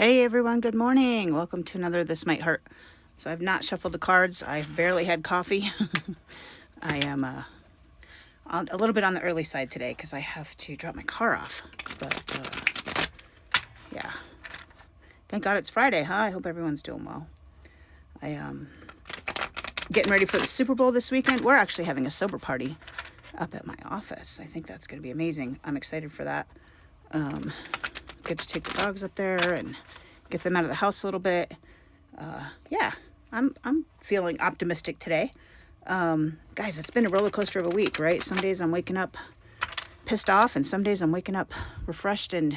Hey everyone, good morning. Welcome to another This Might Hurt. So I've not shuffled the cards. I've barely had coffee. I am a little bit on the early side today because I have to drop my car off. But yeah, thank God it's Friday, huh? I hope everyone's doing well. I getting ready for the Super Bowl this weekend. We're actually having a sober party up at my office. I think that's going to be amazing. I'm excited for that. Get to take the dogs up there and get them out of the house a little bit. Yeah, I'm feeling optimistic today. Guys, it's been a roller coaster of a week, right? Some days I'm waking up pissed off, and some days I'm waking up refreshed and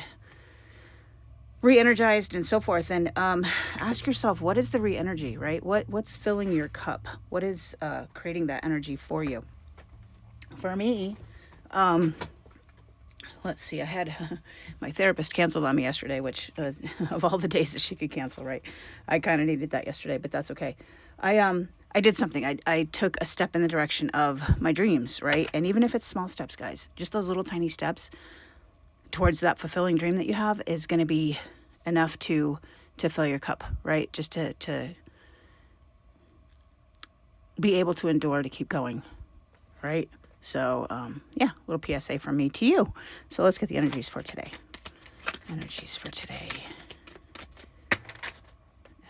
re-energized and so forth. And ask yourself, what is the re-energy, right? What's filling your cup? What is creating that energy for you? For me, let's see, I had my therapist canceled on me yesterday, which of all the days that she could cancel, right? I kind of needed that yesterday, but that's okay. I did something. I took a step in the direction of my dreams, right? And even if it's small steps, guys, just those little tiny steps towards that fulfilling dream that you have is going to be enough to fill your cup, right? Just to be able to endure, to keep going, right? So, yeah, a little PSA from me to you. So let's get the energies for today. Energies for today.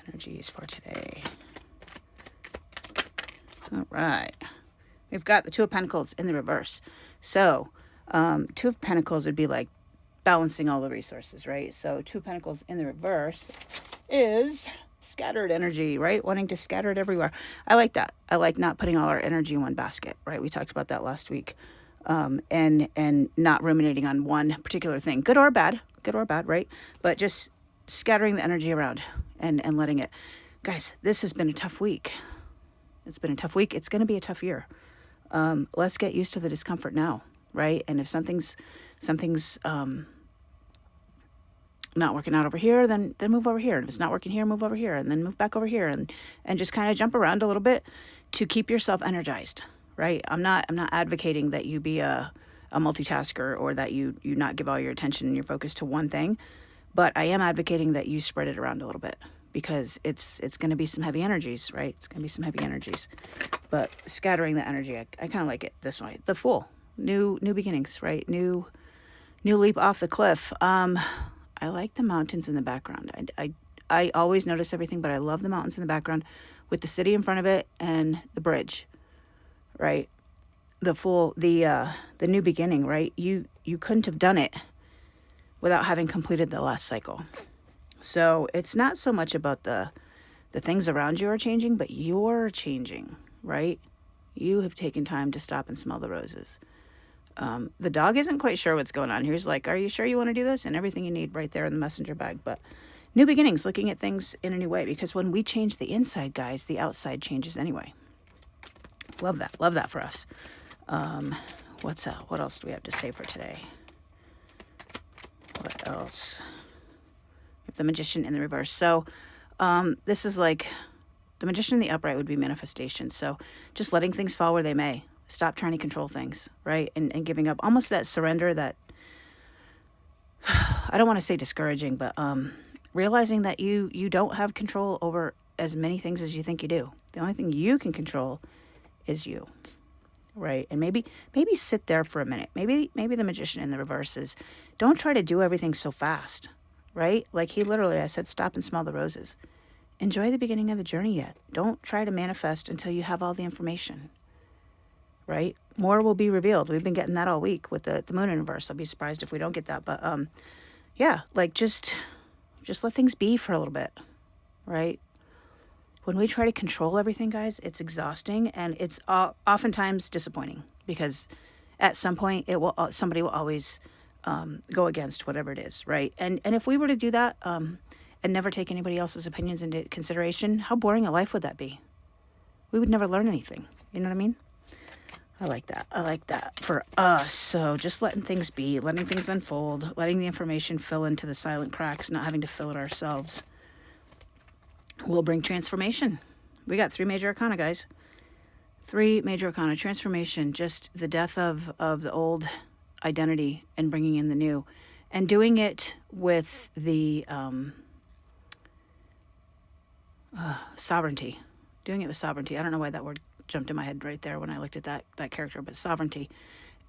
Energies for today. All right. We've got the Two of Pentacles in the reverse. So, Two of Pentacles would be like balancing all the resources, right? So, Two of Pentacles in the reverse is scattered energy, right? Wanting to scatter it everywhere. I like that. I like not putting all our energy in one basket, right? We talked about that last week. And not ruminating on one particular thing, good or bad, right? But just scattering the energy around and letting it. Guys, this has been a tough week. It's been a tough week. It's going to be a tough year. Let's get used to the discomfort now, right? And if something's not working out over here, then move over here. And if it's not working here, move over here, and then move back over here, and just kind of jump around a little bit to keep yourself energized, right? I'm not advocating that you be a multitasker or that you not give all your attention and your focus to one thing, but I am advocating that you spread it around a little bit because it's going to be some heavy energies, right? It's going to be some heavy energies, but scattering the energy, I kind of like it this way. The Fool, new beginnings, right? New leap off the cliff. I like the mountains in the background. I always notice everything, but I love the mountains in the background with the city in front of it and the bridge, right? The Fool, the new beginning, right? You couldn't have done it without having completed the last cycle. So it's not so much about the things around you are changing, but you're changing, right? You have taken time to stop and smell the roses. The dog isn't quite sure what's going on. He's like, are you sure you want to do this? And everything you need right there in the messenger bag. But new beginnings, looking at things in a new way. Because when we change the inside, guys, the outside changes anyway. Love that. Love that for us. What else do we have to say for today? What else? We have the Magician in the reverse. So this is like the Magician in the upright would be manifestation. So just letting things fall where they may. Stop trying to control things, right? And giving up, almost that surrender that, I don't want to say discouraging, but realizing that you don't have control over as many things as you think you do. The only thing you can control is you, right? And maybe sit there for a minute. Maybe the Magician in the reverse is, don't try to do everything so fast, right? Like I said, stop and smell the roses. Enjoy the beginning of the journey yet. Don't try to manifest until you have all the information. Right? More will be revealed. We've been getting that all week with the moon in reverse. I'll be surprised if we don't get that. But yeah, like just let things be for a little bit, right? When we try to control everything, guys, it's exhausting and it's oftentimes disappointing because at some point somebody will always go against whatever it is, right? And if we were to do that and never take anybody else's opinions into consideration, how boring a life would that be? We would never learn anything. You know what I mean? I like that for us. So just letting things be, letting things unfold, letting the information fill into the silent cracks, not having to fill it ourselves, will bring transformation. We got 3 major arcana, guys. 3 major arcana. Transformation, just the death of the old identity and bringing in the new. And doing it with the sovereignty. Doing it with sovereignty. I don't know why that word jumped in my head right there when I looked at that character, but sovereignty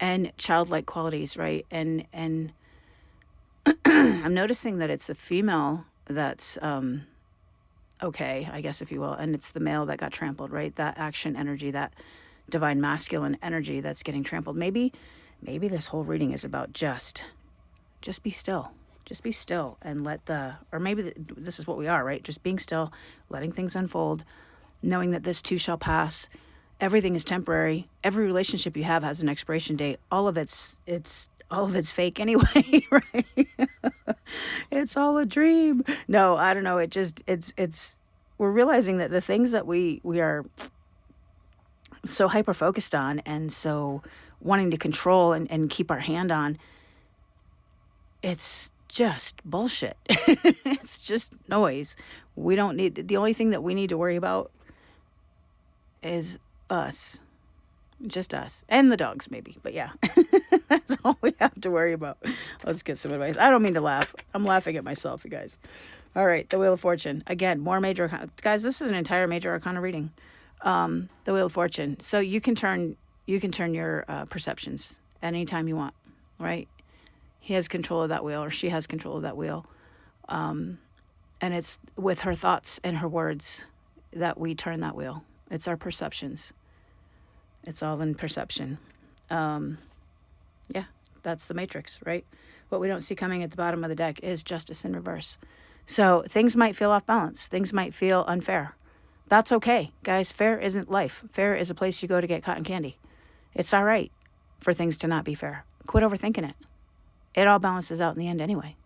and childlike qualities, right? And I'm noticing that it's the female that's okay, I guess, if you will, and it's the male that got trampled, right? That action energy, that divine masculine energy that's getting trampled. Maybe this whole reading is about just be still. Just be still and let or maybe this is what we are, right? Just being still, letting things unfold, knowing that this too shall pass. Everything is temporary. Every relationship you have has an expiration date. All of it's fake anyway, right? It's all a dream. No, I don't know. We're realizing that the things that we are so hyper focused on and so wanting to control and keep our hand on, it's just bullshit. It's just noise. The only thing that we need to worry about is us. Just us. And the dogs, maybe. But yeah, that's all we have to worry about. Let's get some advice. I don't mean to laugh. I'm laughing at myself, you guys. All right, the Wheel of Fortune. Again, more major arcana. Guys, this is an entire major arcana reading. The Wheel of Fortune. So you can turn your perceptions anytime you want, right? He has control of that wheel, or she has control of that wheel. And it's with her thoughts and her words that we turn that wheel. It's our perceptions. It's all in perception. Yeah, that's the matrix, right? What we don't see coming at the bottom of the deck is justice in reverse. So things might feel off balance. Things might feel unfair. That's okay, guys. Fair isn't life. Fair is a place you go to get cotton candy. It's all right for things to not be fair. Quit overthinking it. It all balances out in the end anyway.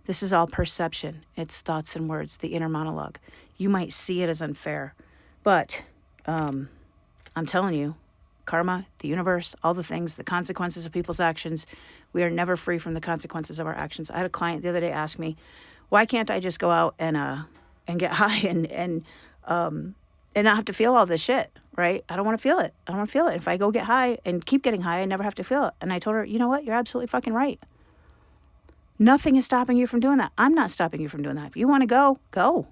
This is all perception. It's thoughts and words, the inner monologue. You might see it as unfair, but I'm telling you, karma, the universe, all the things, the consequences of people's actions, we are never free from the consequences of our actions. I had a client the other day ask me, why can't I just go out and get high and not have to feel all this shit, right? I don't want to feel it. I don't want to feel it. If I go get high and keep getting high, I never have to feel it. And I told her, you know what? You're absolutely fucking right. Nothing is stopping you from doing that. I'm not stopping you from doing that. If you want to go, go.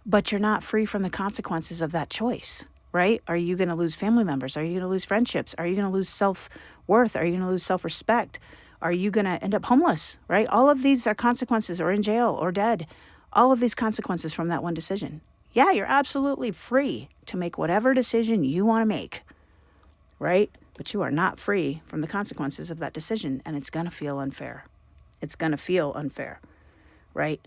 But you're not free from the consequences of that choice, right? Are you going to lose family members? Are you going to lose friendships? Are you going to lose self-worth? Are you going to lose self-respect? Are you going to end up homeless, right? All of these are consequences, or in jail or dead. All of these consequences from that one decision. Yeah, you're absolutely free to make whatever decision you want to make, right? But you are not free from the consequences of that decision, and it's going to feel unfair. It's going to feel unfair, right?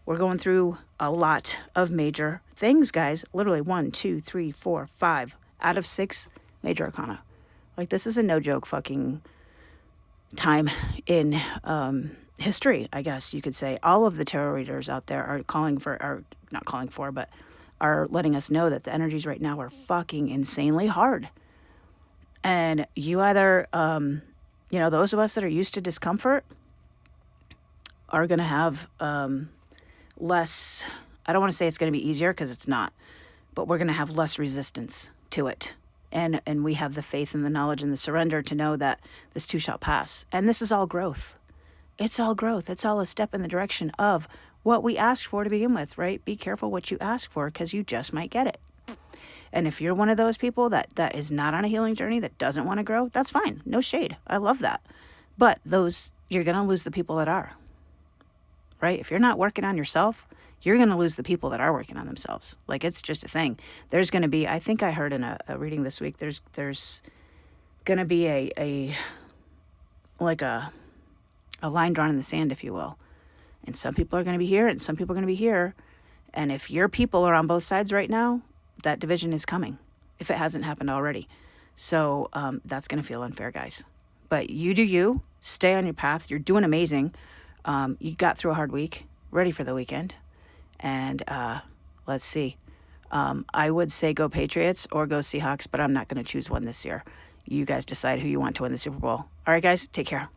We're going through a lot of major things, guys. Literally 1, 2, 3, 4, 5 out of 6 major arcana. Like, this is a no joke fucking time in history, I guess you could say. All of the tarot readers out there are are letting us know that the energies right now are fucking insanely hard. And you either, those of us that are used to discomfort are going to have less, I don't want to say it's going to be easier, because it's not, but we're going to have less resistance to it. And we have the faith and the knowledge and the surrender to know that this too shall pass. And this is all growth. It's all growth. It's all a step in the direction of what we asked for to begin with, right? Be careful what you ask for, because you just might get it. And if you're one of those people that is not on a healing journey, that doesn't want to grow, that's fine. No shade. I love that. But you're going to lose the people that are, right? If you're not working on yourself, you're going to lose the people that are working on themselves. Like, it's just a thing. There's going to be, I think I heard in a reading this week, there's going to be a line drawn in the sand, if you will. And some people are going to be here and some people are going to be here. And if your people are on both sides right now, that division is coming, if it hasn't happened already. So that's going to feel unfair, guys. But you do you. Stay on your path. You're doing amazing. You got through a hard week. Ready for the weekend. And let's see. I would say go Patriots or go Seahawks, but I'm not going to choose one this year. You guys decide who you want to win the Super Bowl. All right, guys, take care.